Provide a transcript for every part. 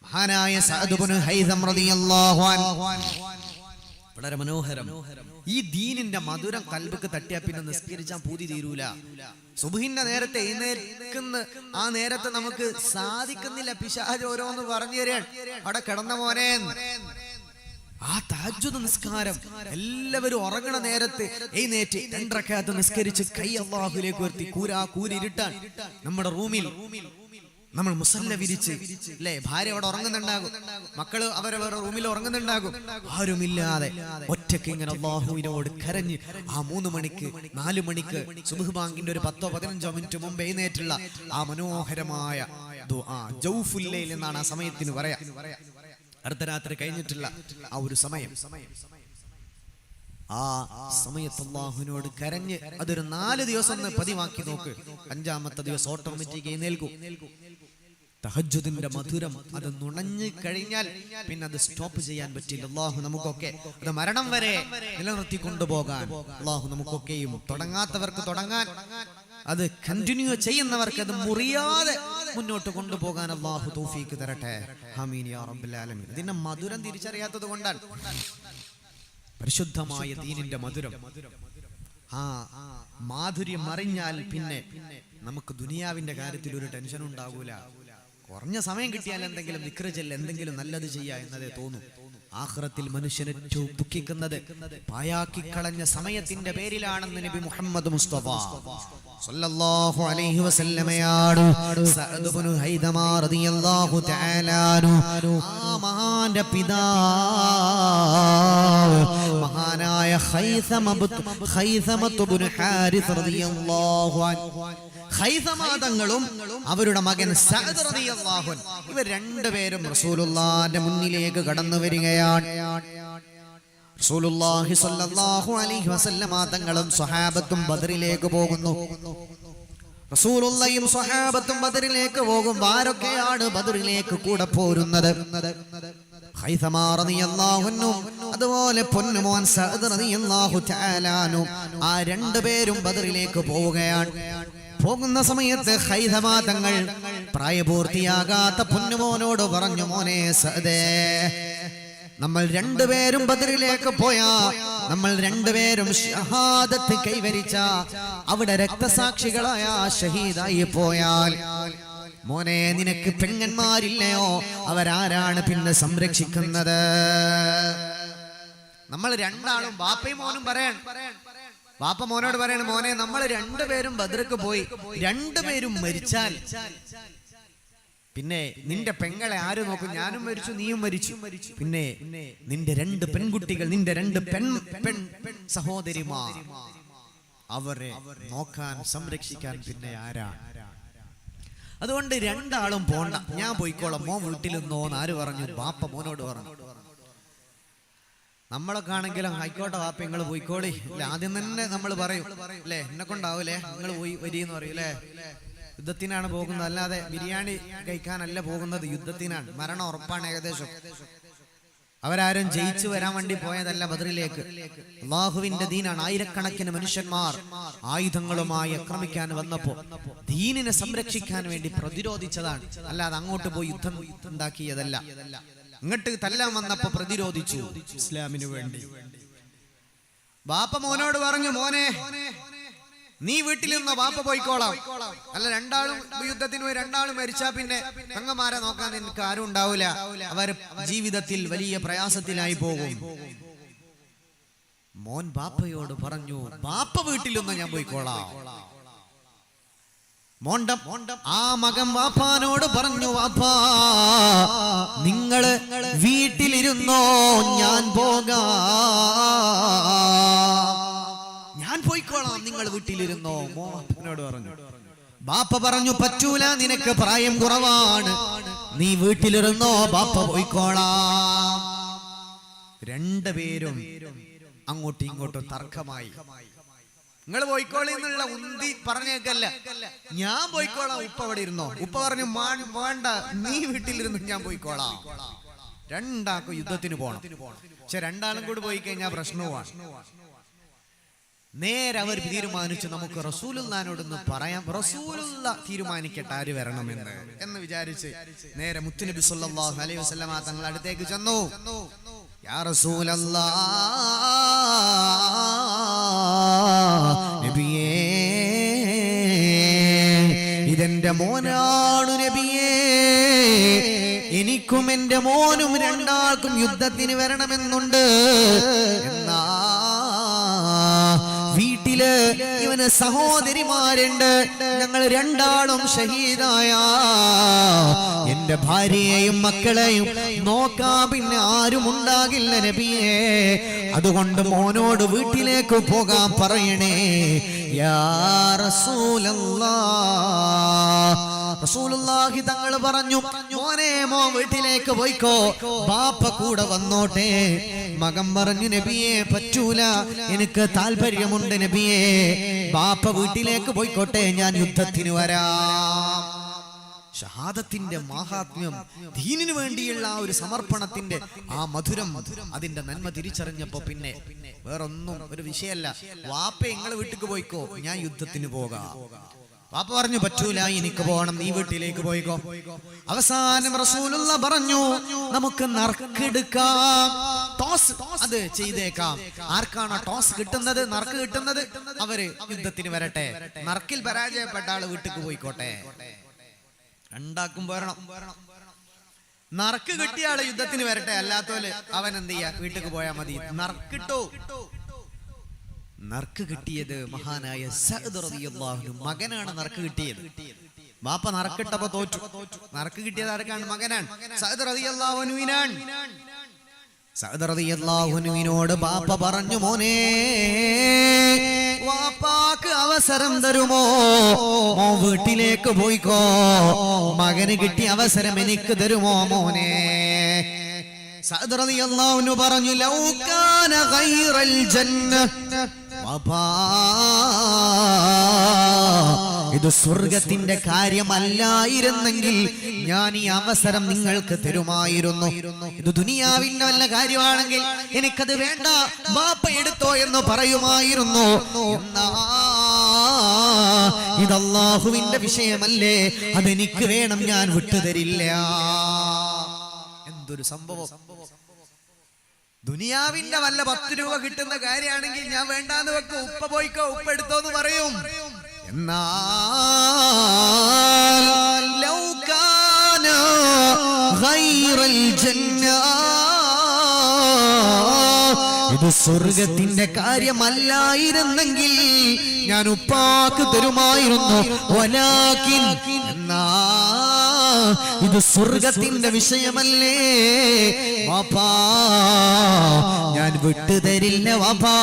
മഹാനായ സഅദ് ഇബ്നു ഹൈസം റളിയല്ലാഹു അൻഹു വളരെ മനോഹരം. ഈ ദീനിന്റെ മധുരം കൽബിക്ക് തട്ടിയാ പിന്നെ നിസ്കരിച്ചാൽ പൂതി തീരൂല. സുബ്ഹിന്റെ നേരത്തെ എഴുന്നേൽക്കുന്ന ആ നേരത്തെ നമുക്ക് സാധിക്കുന്നില്ല. പിശാച് ഓരോന്ന് പറഞ്ഞു തരാൻ അവിടെ കിടന്ന മോനെ. ആ തഹജ്ജുദ് നിസ്കാരം എല്ലാവരും ഉറങ്ങണ നേരത്തെ എഴുന്നേറ്റ് 2 റക്അത്ത് നിസ്കരിച്ച് കൈ അല്ലാഹുവിലേക്ക് ഉയർത്തി കൂരിരുട്ടാൻ നമ്മുടെ റൂമിൽ നമ്മൾ മുസല്ല വിരിച്ച് അല്ലേ, ഭാര്യ അവിടെ ഉറങ്ങുന്നുണ്ടാകും, മക്കള് അവരവരുടെ റൂമിൽ ഉറങ്ങുന്നുണ്ടാകും. ആരുമില്ലാതെ ഒറ്റയ്ക്ക് ഇങ്ങനെ അല്ലാഹുവിനോട് കരഞ്ഞ് ആ 3 മണിക്ക് 4 മണിക്ക് സുബ്ഹ് ബാങ്കിന്റെ ഒരു 10-15 മിനിറ്റ് മുമ്പ് എഴുന്നേറ്റുള്ള ആ മനോഹരമായ ദുആ ജൗഫുൽ ലൈൽ എന്നാണ് ആ സമയത്തിന് പറയാ. അർദ്ധരാത്രി കഴിഞ്ഞിട്ടുള്ള ആ ഒരു സമയം, ആ സമയത്ത് അല്ലാഹുവിനോട് കരഞ്ഞ് അതൊരു 4 ദിവസം ഒന്ന് പതിവാക്കി നോക്ക്. 5ാമത്തെ ദിവസം ഓട്ടോമാറ്റിക് എഴുന്നേൽക്കും. തഹജ്ജുദിന്റെ മധുരം അത് നുണഞ്ഞു കഴിഞ്ഞാൽ പിന്നെ അത് സ്റ്റോപ്പ് ചെയ്യാൻ പറ്റില്ല. അല്ലാഹു നമുക്കൊക്കെ അത് മരണം വരെ നിലനിർത്തി കൊണ്ടുപോകാൻ, അല്ലാഹു നമുക്കൊക്കെയും തുടങ്ങാത്തവർക്ക് തുടങ്ങാൻ, അത് കണ്ടിന്യൂ ചെയ്യുന്നവർക്ക് അത് മുറിയാതെ മുന്നോട്ട് കൊണ്ടുപോകാൻ അല്ലാഹു തൗഫീക്ക് തരട്ടെ. ആമീൻ യാ റബ്ബൽ ആലമീൻ. ഇതിന്റെ മധുരം തിരിച്ചറിയാത്തത് കൊണ്ടാണ്. പരിശുദ്ധമായ ദീനിന്റെ മധുരം, ആ മാധുര്യം അറിഞ്ഞാൽ പിന്നെ നമുക്ക് ദുനിയാവിന്റെ കാര്യത്തിൽ ഒരു ടെൻഷൻ ഉണ്ടാകൂല. കുറഞ്ഞ സമയം കിട്ടിയാൽ എന്തെങ്കിലും ദിക്റ് ചൊല്ല, എന്തെങ്കിലും നല്ലത് ചെയ്യാ എന്നതേ തോന്നും. ആഖിറത്തിൽ മനുഷ്യനെ ഏറ്റവും ദുഃഖിക്കുന്നത് പായാക്കി കളഞ്ഞ സമയത്തിന്റെ പേരിലാണെന്ന് നബി മുഹമ്മദ് മുസ്തഫ സല്ലല്ലാഹു അലൈഹി വസല്ലമയാണ്. സഅദ് ഇബ്നു ഹൈദമ റളിയല്ലാഹു തആല അൻഹു ആ മഹാന്റെ പിതാവ് മഹാനായ ഖൈസമ ഇബ്നു ഹാരിസ് റളിയല്ലാഹു അൻഹു, ഖൈസമാതങ്ങളും അവരുടെ മകൻ സഅദ് റളിയല്ലാഹു അൻഹു, ഇവർ രണ്ടുപേരും റസൂലുള്ളാഹിന്റെ മുന്നിലേക്ക് കടന്നു വരികയാണ്. റസൂലുള്ളാഹി സ്വല്ലല്ലാഹു അലൈഹി വസല്ലമ തങ്ങളും സ്വഹാബത്തും ബദറിലേക്ക് പോകുന്നു. റസൂലുള്ളാഹിയും സ്വഹാബത്തും ബദറിലേക്ക് പോകുമ്പോൾ ആരൊക്കെയാണ് ബദറിലേക്ക് കൂടെ പോരുന്നത്? ഖൈസമ റളിയല്ലാഹു അൻഹു, അതുപോലെ പൊന്നുമോൻ സഅദ് റളിയല്ലാഹു തആല അൻഹു, ആ രണ്ടുപേരും ബദറിലേക്ക് പോവുകയാണ്. പോകുന്ന സമയത്ത് ഖൈസമ തങ്ങൾ പ്രായപൂർത്തിയാകാത്ത പൊന്നുമോനോട് പറഞ്ഞു, മോനെ സഅദേ, നമ്മൾ രണ്ടുപേരും ബദറിലേക്ക് പോയാ, നമ്മൾ രണ്ടുപേരും ഷഹാദത്ത് കൈവരിച്ച, അവിടെ രക്തസാക്ഷികളായ ഷഹീദായി പോയാൽ മോനെ നിനക്ക് പെങ്ങന്മാരില്ലയോ? അവരാരാണ് പിന്നെ സംരക്ഷിക്കുന്നത്? നമ്മൾ രണ്ടാളും ബാപ്പയും മോനും പറയാൻ, ബാപ്പ മോനോട് പറയണം, മോനെ നമ്മൾ രണ്ടുപേരും ബദർക്ക് പോയി, രണ്ടുപേരും മരിച്ചാൽ പിന്നെ നിന്റെ പെങ്ങളെ ആര് നോക്കും? ഞാനും മരിച്ചു, നീയും മരിച്ചു. പിന്നെ നിന്റെ 2 പെൺകുട്ടികൾ, നിന്റെ 2 പെൺ സഹോദരിമാർ, അവരെ നോക്കാൻ സംരക്ഷിക്കാൻ പിന്നെ ആരാ? അതുകൊണ്ട് രണ്ടാളും പോണ്ട, ഞാൻ പോയിക്കോളാം, മോൻ വീട്ടിൽ നിന്നോന്ന് ആര് പറഞ്ഞു? ബാപ്പ മോനോട് പറഞ്ഞു. നമ്മളൊക്കെ ആണെങ്കിലും ആയിക്കോട്ടെ ബാപ്പ നിങ്ങൾ പോയിക്കോളി, അല്ലെ ആദ്യം തന്നെ നമ്മൾ പറയും, അല്ലെ എന്നെ കൊണ്ടാവൂലേ, നിങ്ങൾ പോയി വരീന്ന് പറയും അല്ലേ. യുദ്ധത്തിനാണ് പോകുന്നത്, അല്ലാതെ ബിരിയാണി കഴിക്കാനല്ല പോകുന്നത്, യുദ്ധത്തിനാണ്. മരണം ഉറപ്പാണ് ഏകദേശം. അവരാരും ജയിച്ചു വരാൻ വേണ്ടി പോയതല്ല ബദറിലേക്ക്. അല്ലാഹുവിന്റെ ദീനാണ്. ആയിരക്കണക്കിന് മനുഷ്യന്മാർ ആയുധങ്ങളുമായി ആക്രമിക്കാൻ വന്നപ്പോ ദീനിനെ സംരക്ഷിക്കാൻ വേണ്ടി പ്രതിരോധിച്ചതാണ്, അല്ലാതെ അങ്ങോട്ട് പോയി യുദ്ധം ഉണ്ടാക്കിയതല്ല. ഇങ്ങോട്ട് തല്ലാൻ വന്നപ്പോ പ്രതിരോധിച്ചു ഇസ്ലാമിന് വേണ്ടി. ബാപ്പ മോനോട് പറഞ്ഞു, മോനെ നീ വീട്ടിൽ നിന്നോ, ബാപ്പ പോയിക്കോളാം. അല്ല, രണ്ടാളും യുദ്ധത്തിന് പോയി, രണ്ടാളും മരിച്ചാ പിന്നെ പെങ്ങന്മാരെ നോക്കാൻ നിനക്ക് ആരും ഉണ്ടാവില്ല, അവർ ജീവിതത്തിൽ വലിയ പ്രയാസത്തിലായി പോകും. മോൻ ബാപ്പയോട് പറഞ്ഞു, ബാപ്പ വീട്ടിൽ നിന്നോ, ഞാൻ പോയിക്കോളാം. ആ മകൻ വാപ്പാനോട് പറഞ്ഞു, വാപ്പാ നിങ്ങള് വീട്ടിലിരുന്നോ, ഞാൻ പോയിക്കോളാം, നിങ്ങൾ വീട്ടിലിരുന്നോ. മോനോട് പറഞ്ഞു. ബാപ്പ പറഞ്ഞു, പറ്റൂല, നിനക്ക് പ്രായം കുറവാണ്, നീ വീട്ടിലിരുന്നോ, ബാപ്പ പോയിക്കോളാം. രണ്ടുപേരും അങ്ങോട്ടും ഇങ്ങോട്ടും തർക്കമായി. നിങ്ങൾ പോയിക്കോളി എന്നുള്ള ഉന്തി പറഞ്ഞേക്കല്ല, ഞാൻ പോയിക്കോളാം, ഉപ്പ അവിടെ ഇരുന്നോ. ഉപ്പ പറഞ്ഞു, വേണ്ട, നീ വീട്ടിലിരുന്നു, ഞാൻ പോയിക്കോളാം. രണ്ടാൾക്കും യുദ്ധത്തിന് പോണം. പക്ഷെ രണ്ടാളും കൂടി പോയി കഴിഞ്ഞാൽ പ്രശ്നവുമാണ്. നേരെ അവർ തീരുമാനിച്ചു നമുക്ക് റസൂലുള്ളാഹിനോടൊന്ന് പറയാം, റസൂലുള്ള തീരുമാനിക്കട്ടെ ആര് വരണമെന്ന് എന്ന് വിചാരിച്ച് നേരെ മുത്തുനബി സല്ലല്ലാഹു അലൈഹി വസല്ലമ തങ്ങൾ അടുത്തേക്ക് ചെന്നു. യാ റസൂലല്ലാഹ് നബിയേ, ഇതെന്റെ മോനാണ് നബിയേ, എനിക്കും എന്റെ മോനും രണ്ടാൾക്കും യുദ്ധത്തിന് വരണമെന്നുണ്ട്. എന്നാ വീട്ടില് ഇവന് സഹോദരിമാരുണ്ട്, ഞങ്ങൾ രണ്ടാളും ഷഹീദായ എന്റെ ഭാര്യയെയും മക്കളെയും നോക്കാൻ പിന്നെ ആരും ഉണ്ടാകില്ല നബിയേ. അതുകൊണ്ട് മോനോട് വീട്ടിലേക്ക് പോകാൻ പറയണേ യാ റസൂലല്ലാഹ്. റസൂലുള്ളാഹി തങ്ങൾ പറഞ്ഞു, മോനെ മോ വീട്ടിലേക്ക് പോയിക്കോ, ബാപ്പ കൂടെ വന്നോട്ടെ. മകൻ പറഞ്ഞു, നബിയെ പറ്റൂല, എനിക്ക് താല്പര്യമുണ്ട് നബിയെ, ബാപ്പ വീട്ടിലേക്ക് പോയിക്കോട്ടെ, ഞാൻ യുദ്ധത്തിന് വരാം. ഷഹാദത്തിന്റെ മഹാത്മ്യം, ദീനിനു വേണ്ടിയുള്ള ആ ഒരു സമർപ്പണത്തിന്റെ ആ മധുരം, അതിന്റെ നന്മ തിരിച്ചറിഞ്ഞപ്പോ പിന്നെ വേറൊന്നും ഒരു വിഷയമല്ല. വാപ്പ നിങ്ങളെ വീട്ടിലേക്ക് പോയിക്കോ, ഞാൻ യുദ്ധത്തിന് പോകാം. വാപ്പ പറഞ്ഞു, പറ്റൂല, എനിക്ക് പോകണം, നീ വീട്ടിലേക്ക് പോയിക്കോ. അവസാനം റസൂലുള്ള പറഞ്ഞു, നമുക്ക് നറുക്കെടുക്കാം, ടോസ് അത് ചെയ്തേക്കാം. ആർക്കാണോ ടോസ് കിട്ടുന്നത്, നറുക്ക് കിട്ടുന്നത്, അവര് യുദ്ധത്തിന് വരട്ടെ. നറുക്കിൽ പരാജയപ്പെട്ട ആള് വീട്ടിലേക്ക് പോയിക്കോട്ടെ. രണ്ടാക്കും വരണം. നറുക്ക് കിട്ടിയ ആള് യുദ്ധത്തിന് വരട്ടെ, അല്ലാത്തോല് അവൻ എന്ത് ചെയ്യാ, വീട്ടിലേക്ക് പോയാൽ മതി. നറുക്കിട്ടോ. നറുക്ക് കിട്ടിയത് മഹാനായ സഅദ് റളിയല്ലാഹു അൻഹു, മകനാണ് നറുക്ക് കിട്ടിയത്. ബാപ്പ നറുക്കിട്ടപ്പോ തോറ്റു. നറുക്ക് കിട്ടിയത് ആർക്കാണ്? മകനാണ്, സഅദ് റളിയല്ലാഹു അൻഹുവിനാണ്. സഅദ് റളിയല്ലാഹു അൻഹുവിനോട് ബാപ്പ പറഞ്ഞു, മോനെ, വാപ്പാക്ക് അവസരം തരുമോ? മോ വീട്ടിലേക്ക് പോയിക്കോ, മകന് കിട്ടിയ അവസരം എനിക്ക് തരുമോ മോനെ? സഅദ് റളിയല്ലാഹു അൻഹു പറഞ്ഞു, ലൗ കാന ഗൈറൽ ജന്ന, വാപ്പാ, ഇത് സ്വർഗത്തിന്റെ കാര്യമല്ലായിരുന്നെങ്കിൽ ഞാൻ ഈ അവസരം നിങ്ങൾക്ക് തരുമായിരുന്നു. ഇത് ദുനിയാവിന്റെ വല്ല കാര്യമാണെങ്കിൽ എനിക്കത് വേണ്ട, ബാപ്പ എടുത്തോ എന്ന് പറയുമായിരുന്നു. എന്നാ ഇത് അല്ലാഹുവിന്റെ വിഷയമല്ലേ, അതെനിക്ക് വേണം, ഞാൻ വിട്ടുതരില്ല. എന്തൊരു സംഭവം! ദുനിയാവിന്റെ വല്ല 10 രൂപ കിട്ടുന്ന കാര്യമാണെങ്കിൽ ഞാൻ വേണ്ടാന്ന് വെക്കും, ഉപ്പ പോയിക്കോ, ഉപ്പ എടുത്തോന്ന് പറയും. എന്നാൽ ലൗ കാന ഗൈറൽ ജന്ന, ഇത് സ്വർഗത്തിന്റെ കാര്യമല്ലായിരുന്നെങ്കിൽ ഞാൻ ഉപ്പാക്ക് തരുമായിരുന്നു. വലാകിൻ, എന്നാ ഇത് സ്വർഗത്തിന്റെ വിഷയമല്ലേ വാപ്പാ, ഞാൻ വിട്ടുതരില്ല വാപ്പാ.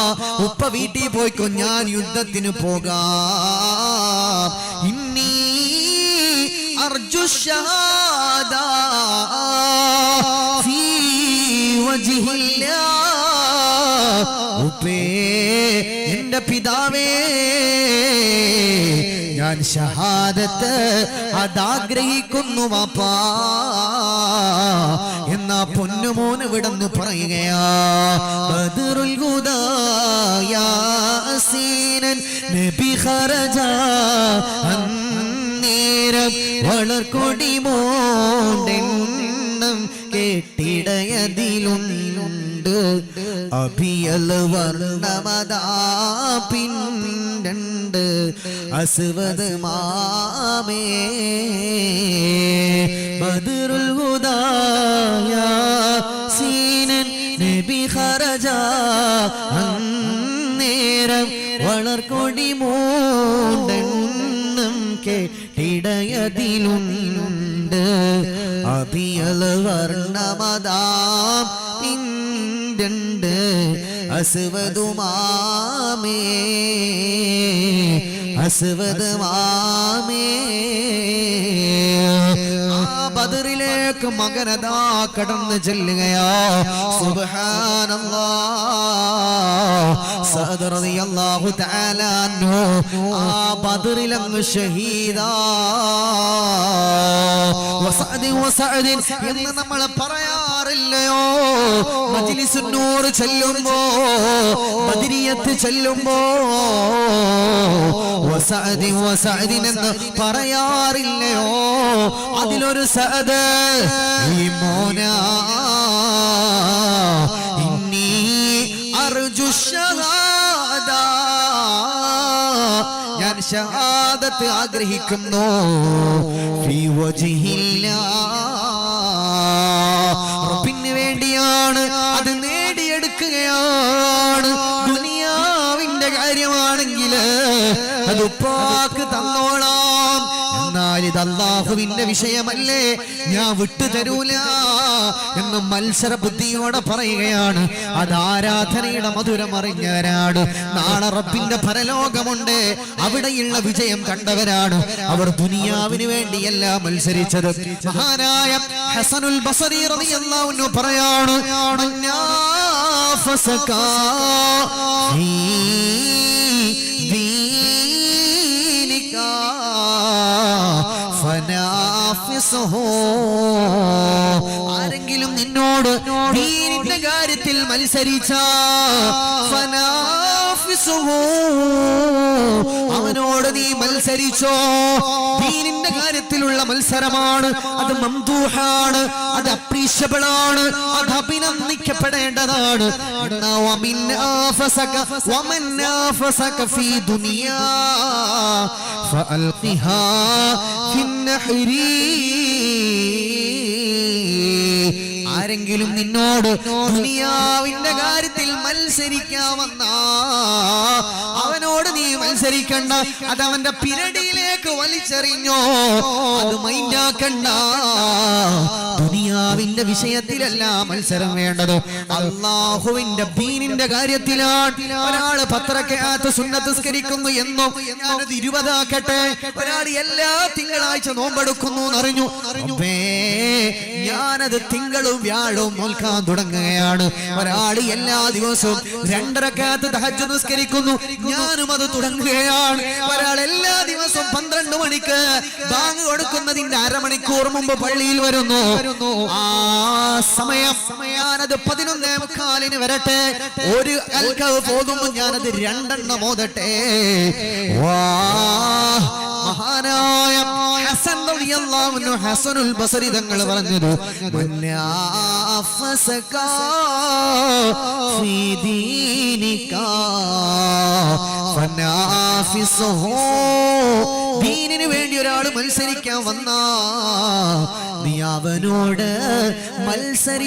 ഉപ്പ വീട്ടിൽ പോയിക്കോ, ഞാൻ യുദ്ധത്തിന് പോകാം. ഇന്നീ അർജു ഷഹാദാ ഫീ വജ്ഹില്ലാഹ്. ഉപ്പേ, എന്റെ പിതാവേ, ഞാൻ ഷഹാദത്ത് അതാഗ്രഹിക്കുന്നു വാപ്പാ. എന്നാ പൊന്നുമോന് വിടന്ന് പറയുകയാ, ബദറുൽ ഹുദാ യാസീനൻ നബി ഖറജ, അന്നേരം വളർക്കൊടി മോണ്ടെണ്ണം കേട്ടിടയതിലുണ്ട്, അഭിയൽ വർണ്ണമതാ പിണ്ടണ്ട് അസ്വദ് മാമേ. ബദറുൽ ഹുദാ യാസീനൻ നബി ഖറജ, അന്നേരം വളർക്കൊടി മോണ്ടെണ്ണം കേട്ടിടയതിലുണ്ട്, അഭിയൽ വർണ്ണമതാം പിണ്ടണ്ട് അസ്വദ് മാമേ, അസ്വദ് മാമേ. ബദറിലേക്ക് മകനതാ കടന്നു ചെല്ലുകയാ. സുബ്ഹാനല്ലാഹ്, സഅദ് റളിയല്ലാഹു തആല അൻഹു ആ ബദറിലങ്ങ് ഷഹീദാ. വസഅദ് എന്ന് നമ്മൾ പറയാറ് പറയാറില്ലയോ മജ്ലിസുൻ നൂർ ചെല്ലുമ്പോ ബദരിയത്ത് ചെല്ലുമ്പോ വസഅദിൻ എന്ന് പറയാറില്ലയോ അതിലൊരു സഅദ് ഈ മോനാ ഇന്നി അർജു ശഹാദ ഞാൻ ഷഹാദത്ത് ആഗ്രഹിക്കുന്നു ഫീ വജ്ഹില്ലാഹ് റബ്ബിന് വേണ്ടിയാണ് അത് നേടിയെടുക്കുകയാണ് ദുനിയാവിന്റെ കാര്യമാണെങ്കിൽ അത് ഉപ്പാക്ക് തന്നോളാം എന്നാൽ ഇത് അല്ലാഹുവിന്റെ വിഷയമല്ലേ ഞാൻ വിട്ടു തരൂല എന്ന് മത്സര ബുദ്ധിയോടെ പറയുകയാണ് അത് ആരാധനയുടെ മധുരം അറിഞ്ഞവരാണ് നാളെ റബ്ബിന്റെ പരലോകമുണ്ട് അവിടെയുള്ള വിജയം കണ്ടവരാണ് അവർ ദുനിയാവിന് വേണ്ടിയല്ല മത്സരിച്ചത് മഹാനായ ഹസനുൽ ബസരി റളിയല്ലാഹു അൻഹു പറയാണ് മന്നാഫസക ഫീ ദീനിക ഫനാഫിസുഹു ആരെങ്കിലും നിന്നോട് ദീനിന്റെ കാര്യത്തിൽ മത്സരിച്ച ഫനാഫിസുഹു അവനോട് നീ മത്സരിച്ചോ ദീനിന്റെ കാര്യത്തിലുള്ള മത്സരമാണ് അത് മംദൂഹാണ് അത് അപ്രീഷ്യബിൾ ആണ് അത് അഭിനന്ദിക്കപ്പെടേണ്ടതാണ് വമൻ നാഫസക ഫീ ദുനിയാ ഫഅൽഖിഹാ ഫിന്നഹരി ആരെങ്കിലും നിന്നോട് ദുനിയാവിന്റെ കാര്യത്തിൽ മത്സരിക്കാമെന്ന അവനോട് നീ മത്സരിക്കണ്ട അത് അവന്റെ പിരടിയിലേക്ക് വലിച്ചെറിഞ്ഞോ അത് മൈൻഡാക്കണ്ട ദുനിയാവിന്റെ വിഷയത്തിലല്ല മത്സരം വേണ്ടത് അല്ലാഹുവിന്റെ ദീനിന്റെ കാര്യത്തിലാണ് ഒരാള് 10 റക്അത്ത് സുന്നത്ത് നിസ്കരിക്കുന്നു എന്നോ ഞാനത് 20 ആക്കട്ടെ ഒരാൾ എല്ലാ തിങ്കളാഴ്ച നോമ്പെടുക്കുന്നു എന്നറിഞ്ഞു ഞാനത് തിങ്കളും വ്യാഴവും നോൽക്കാൻ തുടങ്ങുകയാണ് ഒരാൾ എല്ലാ ദിവസവും 2 റക്അത്ത് തഹജ്ജുദ് നിസ്കരിക്കുന്നു ഞാനും അത് തുടങ്ങുകയാണ് ഒരാൾ എല്ലാ ദിവസവും 12 മണിക്ക് ബാങ്ക് കൊടുക്കുന്നതിന്റെ അരമണിക്കൂർ മുമ്പ് പള്ളിയിൽ വരുന്നു ആ സമയം ഞാനത് 11:45 വരട്ടെ ഒരു അൽഖവ് പോകുമ്പോൾ ഞാനത് 2 എണ്ണം ഓതട്ടെ മഹാനായ ഹസൻ റളിയല്ലാഹു അൻഹു ഹസനുൽ ബസരി തങ്ങൾ പറഞ്ഞത് മന്നാഫസക ഫീ ദീനിക ഫനാഫിസുഹു ദീനിന് വേണ്ടി ഒരാൾ മത്സരിക്കാൻ വന്നാ നീ അവനോട് മത്സരി